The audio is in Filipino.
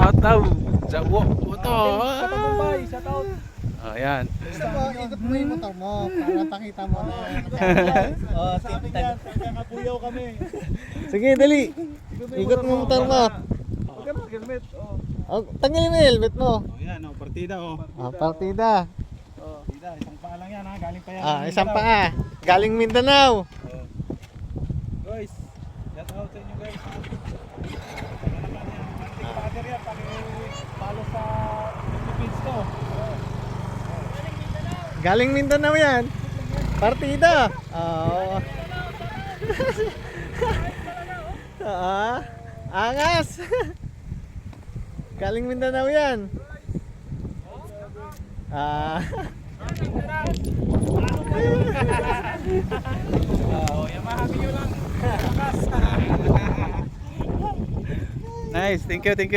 Shout out. Jawo. Ito. Katagumpay, shout out. Ayan. Gusto mo, ikot mo yung motor mo para pakita mo na. Oh, sabi niyan, kakapuyaw kami. Sige, dali. Ikot mo yung motor mo. Huwag ka na, helmet. Oh. Oh, tanggalin mo yung helmet mo. Oh, yan, oh, partida, oh. Ah, partida. Oh, partida, isang paa lang yan, ha. Galing pa yan. Ah, isang paa. Galing Mindanao. Oh. Guys, shout out sa inyo, guys. Father yan, palo sa Philippines to. Galing Mindanao yan. Partida. Oo. Ah, angas. Galing Mindanao yan. Ah. Oh, Yamaha Mio lang. Nice. Thank you. Thank you.